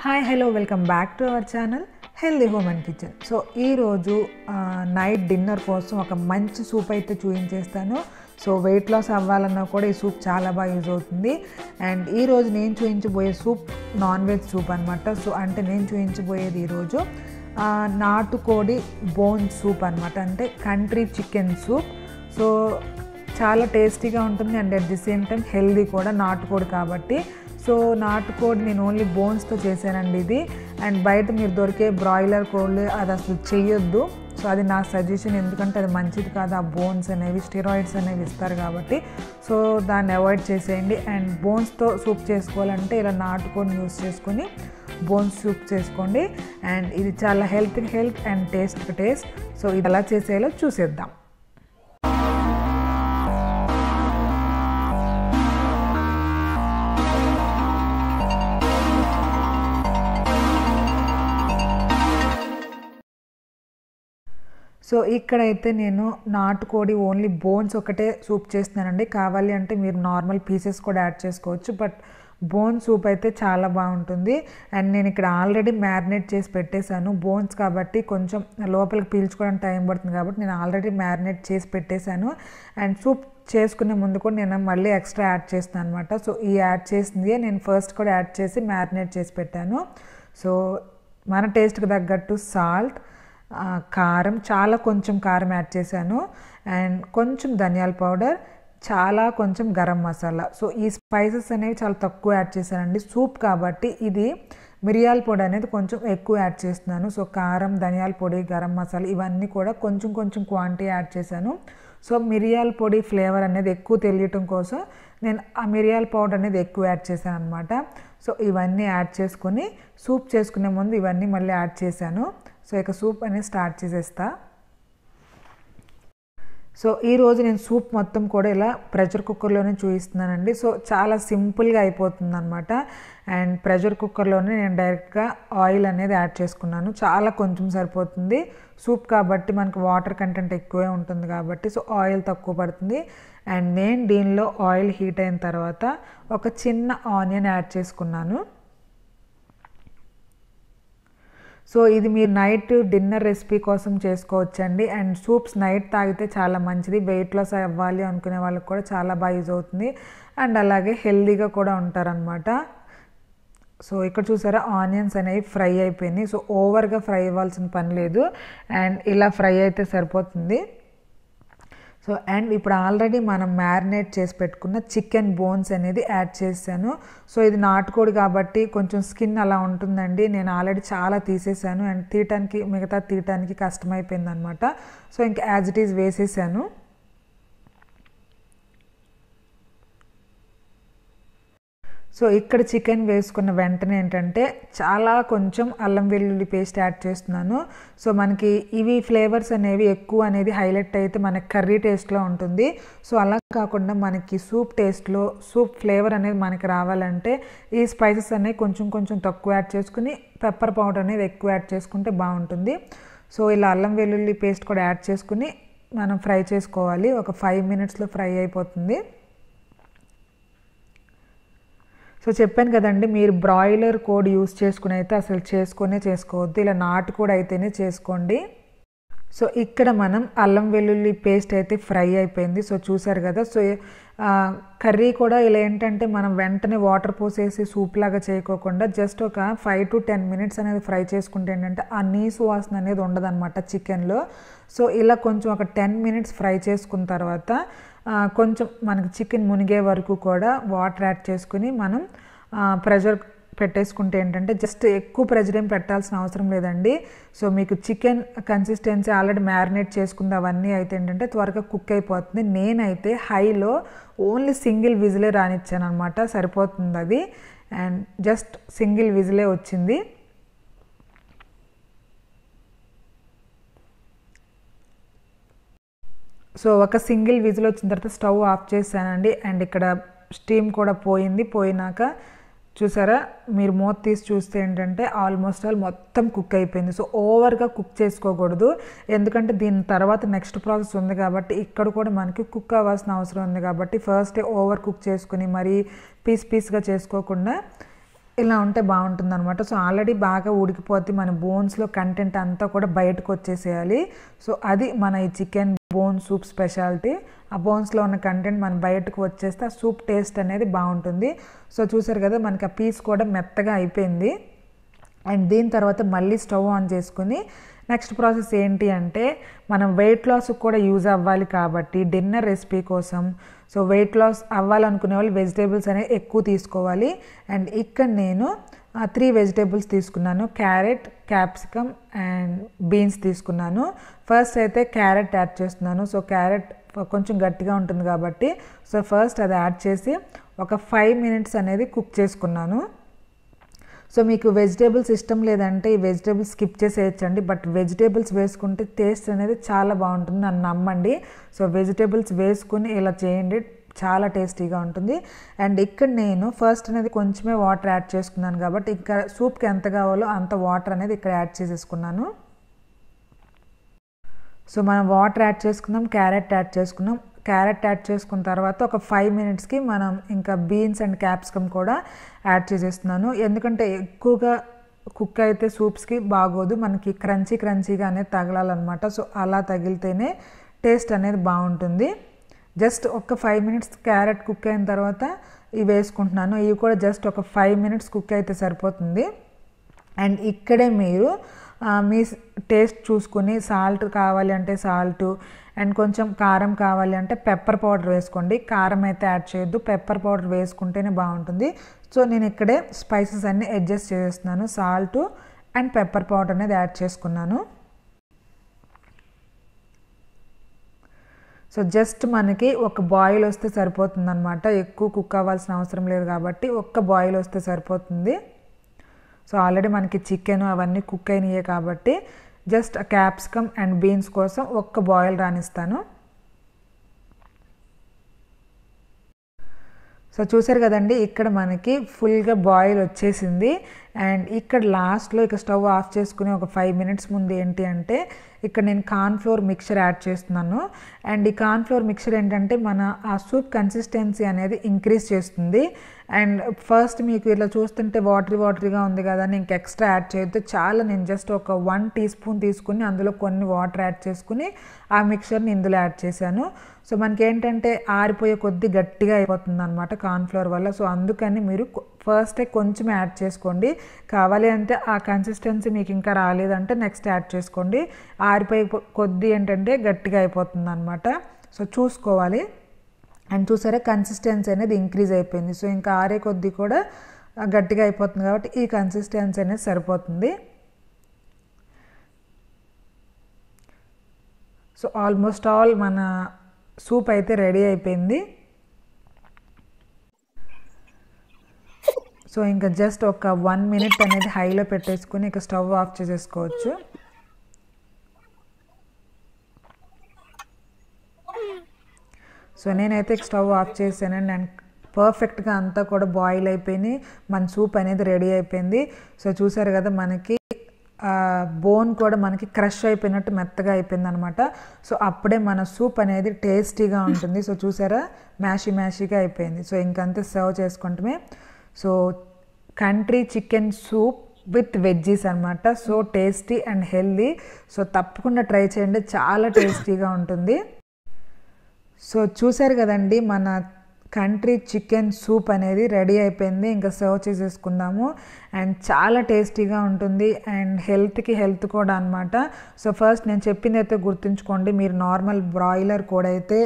Hi hello welcome back to our channel healthy home and kitchen. So ఈరోజు night dinner కోసం ఒక మంచి soup అయితే చూపించేస్తాను. సో వెయిట్ లాస్ అవ్వాలన్నా కూడా ఈ సూప్ చాలా బాగా యూజ్ అవుతుంది. అండ్ ఈరోజు నేను చూపించబోయే సూప్ నాన్ వెజ్ సూప్ అనమాట. సో అంటే నేను చూపించబోయేది ఈరోజు నాటుకోడి బోన్ సూప్ అనమాట, అంటే కంట్రీ చికెన్ సూప్. సో చాలా టేస్టీగా ఉంటుంది and at the same time healthy కూడా, నాటుకోడి కాబట్టి. సో నాటుకోడి నేను ఓన్లీ బోన్స్తో చేశానండి ఇది. అండ్ బయట మీరు దొరికే బ్రాయిలర్ కోళ్ళు అది అసలు చేయొద్దు. సో అది నా సజెషన్, ఎందుకంటే అది మంచిది కాదు. ఆ బోన్స్ అనేవి స్టెరాయిడ్స్ అనేవి ఇస్తారు కాబట్టి సో దాన్ని అవాయిడ్ చేసేయండి. అండ్ బోన్స్తో సూప్ చేసుకోవాలంటే ఇలా నాటుకోడిని యూస్ చేసుకొని బోన్స్ సూప్ చేసుకోండి. అండ్ ఇది చాలా హెల్త్ అండ్ టేస్ట్. సో ఇది ఎలా చేసేయాలో చూసేద్దాం. సో ఇక్కడైతే నేను నాటుకోడి ఓన్లీ బోన్స్ ఒకటే సూప్ చేస్తున్నానండి. కావాలి అంటే మీరు నార్మల్ పీసెస్ కూడా యాడ్ చేసుకోవచ్చు, బట్ బోన్ సూప్ అయితే చాలా బాగుంటుంది. అండ్ నేను ఇక్కడ ఆల్రెడీ మ్యారినేట్ చేసి పెట్టేశాను. బోన్స్ కాబట్టి కొంచెం లోపలికి పీల్చుకోవడానికి టైం పడుతుంది కాబట్టి నేను ఆల్రెడీ మ్యారినేట్ చేసి పెట్టేశాను. అండ్ సూప్ చేసుకునే ముందు కూడా నేను మళ్ళీ ఎక్స్ట్రా యాడ్ చేస్తాను అనమాట. సో ఈ యాడ్ చేసింది నేను ఫస్ట్ కూడా యాడ్ చేసి మ్యారినేట్ చేసి పెట్టాను. సో మన టేస్ట్కి తగ్గట్టు సాల్ట్, కారం, చాలా కొంచెం కారం యాడ్ చేశాను. అండ్ కొంచెం ధనియాల పౌడర్, చాలా కొంచెం గరం మసాలా. సో ఈ స్పైసెస్ అనేవి చాలా తక్కువ యాడ్ చేశానండి. సూప్ కాబట్టి ఇది మిరియాల పొడి అనేది కొంచెం ఎక్కువ యాడ్ చేస్తున్నాను. సో కారం, ధనియాల పొడి, గరం మసాలా ఇవన్నీ కూడా కొంచెం కొంచెం క్వాంటిటీ యాడ్ చేశాను. సో మిరియాల పొడి ఫ్లేవర్ అనేది ఎక్కువ తెలియటం కోసం నేను ఆ మిరియాల పౌడర్ అనేది ఎక్కువ యాడ్ చేశాను అనమాట. సో ఇవన్నీ యాడ్ చేసుకొని సూప్ చేసుకునే ముందు ఇవన్నీ మళ్ళీ యాడ్ చేశాను. సో ఇక సూప్ అనేది స్టార్ట్ చేసేస్తా. సో ఈరోజు నేను సూప్ మొత్తం కూడా ఇలా ప్రెషర్ కుక్కర్లోనే చూపిస్తున్నానండి. సో చాలా సింపుల్గా అయిపోతుంది అనమాట. అండ్ ప్రెషర్ కుక్కర్లోనే నేను డైరెక్ట్గా ఆయిల్ అనేది యాడ్ చేసుకున్నాను. చాలా కొంచెం సరిపోతుంది. సూప్ కాబట్టి మనకు వాటర్ కంటెంట్ ఎక్కువే ఉంటుంది కాబట్టి సో ఆయిల్ తక్కువ పడుతుంది. అండ్ నేను దీనిలో ఆయిల్ హీట్ అయిన తర్వాత ఒక చిన్న ఆనియన్ యాడ్ చేసుకున్నాను. సో ఇది మీరు నైట్ డిన్నర్ రెసిపీ కోసం చేసుకోవచ్చండి. అండ్ సూప్స్ నైట్ తాగితే చాలా మంచిది. వెయిట్ లాస్ అవ్వాలి అనుకునే వాళ్ళకి కూడా చాలా బాగా యూజ్ అవుతుంది. అండ్ అలాగే హెల్తీగా కూడా ఉంటారనమాట. సో ఇక్కడ చూసారా ఆనియన్స్ అనేవి ఫ్రై అయిపోయినాయి. సో ఓవర్గా ఫ్రై అవ్వాల్సిన పని లేదు. అండ్ ఇలా ఫ్రై అయితే సరిపోతుంది. సో అండ్ ఇప్పుడు ఆల్రెడీ మనం మ్యారినేట్ చేసి పెట్టుకున్న చికెన్ బోన్స్ అనేది యాడ్ చేశాను. సో ఇది నాటుకోడి కాబట్టి కొంచెం స్కిన్ అలా ఉంటుందండి. నేను ఆల్రెడీ చాలా తీసేసాను అండ్ తీయటానికి కష్టమైపోయింది అనమాట. సో ఇంకా యాజ్ ఇట్ ఈజ్ వేసేసాను. సో ఇక్కడ చికెన్ వేసుకున్న వెంటనే ఏంటంటే చాలా కొంచెం అల్లం వెల్లుల్లి పేస్ట్ యాడ్ చేస్తున్నాను. సో మనకి ఇవి ఫ్లేవర్స్ అనేవి ఎక్కువ అనేది హైలైట్ అయితే మనకి కర్రీ టేస్ట్లో ఉంటుంది. సో అలా కాకుండా మనకి సూప్ టేస్ట్లో సూప్ ఫ్లేవర్ అనేది మనకి రావాలంటే ఈ స్పైసెస్ అనేవి కొంచెం కొంచెం తక్కువ యాడ్ చేసుకుని పెప్పర్ పౌడర్ అనేది ఎక్కువ యాడ్ చేసుకుంటే బాగుంటుంది. సో ఇలా అల్లం వెల్లుల్లి పేస్ట్ కూడా యాడ్ చేసుకుని మనం ఫ్రై చేసుకోవాలి. ఒక 5 minutesలో ఫ్రై అయిపోతుంది. సో చెప్పాను కదండి, మీరు బ్రాయిలర్ కోడ్ యూస్ చేసుకుని అయితే అసలు చేసుకోవద్దు. ఇలా నాటుకోడి అయితేనే చేసుకోండి. సో ఇక్కడ మనం అల్లం వెల్లుల్లి పేస్ట్ అయితే ఫ్రై అయిపోయింది. సో చూసారు కదా. సో కర్రీ కూడా ఇలా ఏంటంటే మనం వెంటనే వాటర్ పోసేసి సూప్ లాగా చేయకోకుండా జస్ట్ ఒక 5 to 10 minutes అనేది ఫ్రై చేసుకుంటే ఏంటంటే ఆ నీసు వాసన అనేది ఉండదన్నమాట చికెన్లో. సో ఇలా కొంచెం ఒక 10 minutes ఫ్రై చేసుకున్న తర్వాత కొంచెం మనకి చికెన్ మునిగే వరకు కూడా వాటర్ యాడ్ చేసుకుని మనం ప్రెషర్ పెట్టేసుకుంటే ఏంటంటే జస్ట్ ఎక్కువ ప్రెషర్ ఏం పెట్టాల్సిన అవసరం లేదండి. సో మీకు చికెన్ కన్సిస్టెన్సీ ఆల్రెడీ మ్యారినేట్ చేసుకుంది అవన్నీ అయితే ఏంటంటే త్వరగా కుక్ అయిపోతుంది. నేనైతే హైలో ఓన్లీ సింగిల్ విజిలే రానిచ్చాను అనమాట. సరిపోతుంది అది. అండ్ జస్ట్ సింగిల్ విజిలే వచ్చింది. సో ఒక సింగిల్ విజిల్ వచ్చిన తర్వాత స్టవ్ ఆఫ్ చేశానండి. అండ్ ఇక్కడ స్టీమ్ కూడా పోయినాక చూసారా, మీరు మూత తీసి చూస్తే ఏంటంటే ఆల్మోస్ట్ మొత్తం కుక్ అయిపోయింది. సో ఓవర్గా కుక్ చేసుకోకూడదు, ఎందుకంటే దీని తర్వాత నెక్స్ట్ ప్రాసెస్ ఉంది కాబట్టి ఇక్కడ కూడా మనకి కుక్ అవ్వాల్సిన అవసరం ఉంది కాబట్టి ఫస్ట్ ఓవర్ కుక్ చేసుకుని మరీ పీస్గా చేసుకోకుండా ఇలా ఉంటే బాగుంటుందన్నమాట. సో ఆల్రెడీ బాగా ఉడికిపోతే మన బోన్స్లో కంటెంట్ అంతా కూడా బయటకు వచ్చేసేయాలి. సో అది మన ఈ చికెన్ బోన్ సూప్ స్పెషాలిటీ. ఆ బోన్స్లో ఉన్న కంటెంట్ మన బయటకు వచ్చేస్తే ఆ సూప్ టేస్ట్ అనేది బాగుంటుంది. సో చూసారు కదా, మనకి ఆ పీస్ కూడా మెత్తగా అయిపోయింది. అండ్ దీని తర్వాత మళ్ళీ స్టవ్ ఆన్ చేసుకుని నెక్స్ట్ ప్రాసెస్ ఏంటి అంటే, మనం వెయిట్ లాస్కి కూడా యూజ్ అవ్వాలి కాబట్టి డిన్నర్ రెసిపీ కోసం సో వెయిట్ లాస్ అవ్వాలనుకునే వాళ్ళు వెజిటేబుల్స్ అనేవి ఎక్కువ తీసుకోవాలి. అండ్ ఇక్కడ నేను 3 వెజిటేబుల్స్ తీసుకున్నాను. క్యారెట్, క్యాప్సికమ్ అండ్ బీన్స్ తీసుకున్నాను. ఫస్ట్ అయితే క్యారెట్ యాడ్ చేస్తున్నాను. సో క్యారెట్ కొంచెం గట్టిగా ఉంటుంది కాబట్టి సో ఫస్ట్ అది యాడ్ చేసి ఒక 5 మినిట్స్ అనేది కుక్ చేసుకున్నాను. సో మీకు వెజిటేబుల్స్ ఇష్టం లేదంటే ఈ వెజిటేబుల్స్ స్కిప్ చేసేయచ్చండి. బట్ వెజిటేబుల్స్ వేసుకుంటే టేస్ట్ అనేది చాలా బాగుంటుంది, నన్ను నమ్మండి. సో వెజిటేబుల్స్ వేసుకుని ఇలా చేయండి, చాలా టేస్టీగా ఉంటుంది. అండ్ ఇక్కడ నేను ఫస్ట్ అనేది కొంచెమే వాటర్ యాడ్ చేసుకున్నాను కాబట్టి ఇక్కడ సూప్కి ఎంత కావాలో అంత వాటర్ అనేది ఇక్కడ యాడ్ చేసేసుకున్నాను. సో మనం వాటర్ యాడ్ చేసుకున్నాం, క్యారెట్ యాడ్ చేసుకున్నాం. క్యారెట్ యాడ్ చేసుకున్న తర్వాత ఒక 5 మినిట్స్కి మనం ఇంకా బీన్స్ అండ్ క్యాప్సికమ్ కూడా యాడ్ చేసేస్తున్నాను. ఎందుకంటే ఎక్కువగా కుక్ అయితే సూప్స్కి బాగోదు, మనకి క్రంచీగా అనేది తగలాలన్నమాట. సో అలా తగిలితేనే టేస్ట్ అనేది బాగుంటుంది. జస్ట్ ఒక 5 మినిట్స్ క్యారెట్ కుక్ అయిన తర్వాత ఇవి వేసుకుంటున్నాను. ఇవి కూడా జస్ట్ ఒక 5 మినిట్స్ కుక్ అయితే సరిపోతుంది. అండ్ ఇక్కడే మీరు మీ టేస్ట్ చూసుకుని సాల్ట్ కావాలి అంటే సాల్టు అండ్ కొంచెం కారం కావాలి అంటే పెప్పర్ పౌడర్ వేసుకోండి. కారం అయితే యాడ్ చేయొద్దు, పెప్పర్ పౌడర్ వేసుకుంటేనే బాగుంటుంది. సో నేను ఇక్కడే స్పైసెస్ అన్నీ అడ్జస్ట్ చేస్తున్నాను. సాల్టు అండ్ పెప్పర్ పౌడర్ అనేది యాడ్ చేసుకున్నాను. సో జస్ట్ మనకి ఒక బాయిల్ వస్తే సరిపోతుంది అనమాట, ఎక్కువ కుక్ అవ్వాల్సిన అవసరం లేదు కాబట్టి ఒక్క బాయిల్ వస్తే సరిపోతుంది. సో ఆల్రెడీ మనకి చికెన్ అవన్నీ కుక్ అయినాయి కాబట్టి జస్ట్ క్యాప్సికమ్ అండ్ బీన్స్ కోసం ఒక్క బాయిల్ రానిస్తాను. సో చూసారు కదండి, ఇక్కడ మనకి ఫుల్గా బాయిల్ వచ్చేసింది. అండ్ ఇక్కడ లాస్ట్లో ఇక స్టవ్ ఆఫ్ చేసుకుని ఒక 5 మినిట్స్ ముందు ఏంటి అంటే ఇక్కడ నేను కార్న్ఫ్లోర్ మిక్చర్ యాడ్ చేస్తున్నాను. అండ్ ఈ కార్న్ఫ్లోర్ మిక్చర్ ఏంటంటే మన ఆ సూప్ కన్సిస్టెన్సీ అనేది ఇంక్రీజ్ చేస్తుంది. అండ్ ఫస్ట్ మీకు ఇలా చూస్తుంటే వాటరీగా ఉంది కదా అని ఇంక ఎక్స్ట్రా యాడ్ చేయొద్దు. చాలా నేను జస్ట్ ఒక 1 టీ స్పూన్ తీసుకుని అందులో కొన్ని వాటర్ యాడ్ చేసుకుని ఆ మిక్చర్ని ఇందులో యాడ్ చేశాను. సో మనకి ఏంటంటే ఆరిపోయే కొద్దీ గట్టిగా అయిపోతుంది అనమాట కార్న్ఫ్లోర్ వల్ల. సో అందుకని మీరు ఫస్టే కొంచెం యాడ్ చేసుకోండి. కావాలి అంటే ఆ కన్సిస్టెన్సీ మీకు ఇంకా రాలేదంటే నెక్స్ట్ యాడ్ చేసుకోండి. ఆరిపోయే కొద్దీ ఏంటంటే గట్టిగా అయిపోతుంది అనమాట. సో చూసుకోవాలి. అండ్ చూసారా కన్సిస్టెన్సీ అనేది ఇంక్రీజ్ అయిపోయింది. సో ఇంకా ఆరే కొద్దీ కూడా గట్టిగా అయిపోతుంది కాబట్టి ఈ కన్సిస్టెన్సీ అనేది సరిపోతుంది. సో ఆల్మోస్ట్ ఆల్ మన సూప్ అయితే రెడీ అయిపోయింది. సో ఇంకా జస్ట్ ఒక 1 మినిట్ అనేది హైలో పెట్టేసుకుని ఇక స్టవ్ ఆఫ్ చేసేసుకోవచ్చు. సో నేనైతే స్టవ్ ఆఫ్ చేశానండి. అండ్ పర్ఫెక్ట్గా అంతా కూడా బాయిల్ అయిపోయింది, మన సూప్ అనేది రెడీ అయిపోయింది. సో చూసారు కదా మనకి బోన్ కూడా మనకి క్రష్ అయిపోయినట్టు మెత్తగా అయిపోయింది అనమాట. సో అప్పుడే మన సూప్ అనేది టేస్టీగా ఉంటుంది. సో చూసారా మ్యాషీగా అయిపోయింది. సో ఇంకంతే సర్వ్ చేసుకుంటమే. So country chicken soup with veggies అనమాట. So tasty and healthy. So తప్పకుండా ట్రై చేయండి, చాలా టేస్టీగా ఉంటుంది. సో చూసారు కదండి మన కంట్రీ చికెన్ సూప్ అనేది రెడీ అయిపోయింది. ఇంకా సర్వ్ చేసేసుకుందాము. అండ్ చాలా టేస్టీగా ఉంటుంది అండ్ హెల్త్ కూడా అనమాట. సో ఫస్ట్ నేను చెప్పింది అయితే గుర్తుంచుకోండి, మీరు నార్మల్ బ్రాయిలర్ కూడా అయితే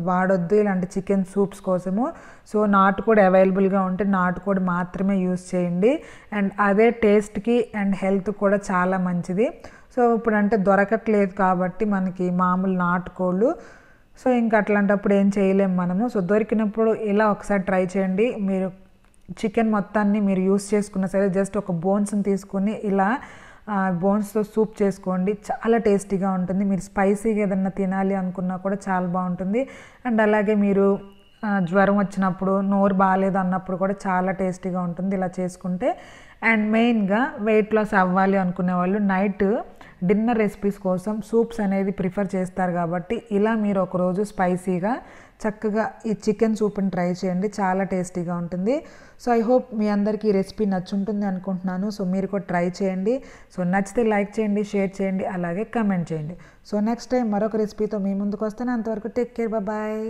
వాడొద్దు ఇలాంటి చికెన్ సూప్స్ కోసము. సో నాటుకోడి అవైలబుల్గా ఉంటే నాటుకోడి మాత్రమే యూస్ చేయండి. అండ్ అదే టేస్ట్కి అండ్ హెల్త్ కూడా చాలా మంచిది. సో ఇప్పుడు అంటే దొరకట్లేదు కాబట్టి మనకి మామూలు నాటుకోళ్ళు. సో ఇంకా అట్లాంటప్పుడు ఏం చేయలేము మనము. సో దొరికినప్పుడు ఇలా ఒకసారి ట్రై చేయండి. మీరు చికెన్ మొత్తాన్ని మీరు యూస్ చేసుకున్నా సరే జస్ట్ ఒక బోన్స్ని తీసుకుని ఇలా బోన్స్తో సూప్ చేసుకోండి, చాలా టేస్టీగా ఉంటుంది. మీరు స్పైసీగా ఏదన్నా తినాలి అనుకున్నా కూడా చాలా బాగుంటుంది. అండ్ అలాగే మీరు జ్వరం వచ్చినప్పుడు నోరు బాగాలేదు అన్నప్పుడు కూడా చాలా టేస్టీగా ఉంటుంది ఇలా చేసుకుంటే. అండ్ మెయిన్గా వెయిట్ లాస్ అవ్వాలి అనుకునే వాళ్ళు నైట్ డిన్నర్ రెసిపీస్ కోసం సూప్స్ అనేది ప్రిఫర్ చేస్తారు కాబట్టి ఇలా మీరు ఒకరోజు స్పైసీగా చక్కగా ఈ చికెన్ సూప్ని ట్రై చేయండి, చాలా టేస్టీగా ఉంటుంది. సో ఐ హోప్ మీ అందరికీ ఈ రెసిపీ నచ్చుంటుంది అనుకుంటున్నాను. సో మీరు కూడా ట్రై చేయండి. సో నచ్చితే లైక్ చేయండి, షేర్ చేయండి, అలాగే కమెంట్ చేయండి. సో నెక్స్ట్ టైం మరొక రెసిపీతో మీ ముందుకు వస్తాను. అంతవరకు టేక్ కేర్, బాయ్.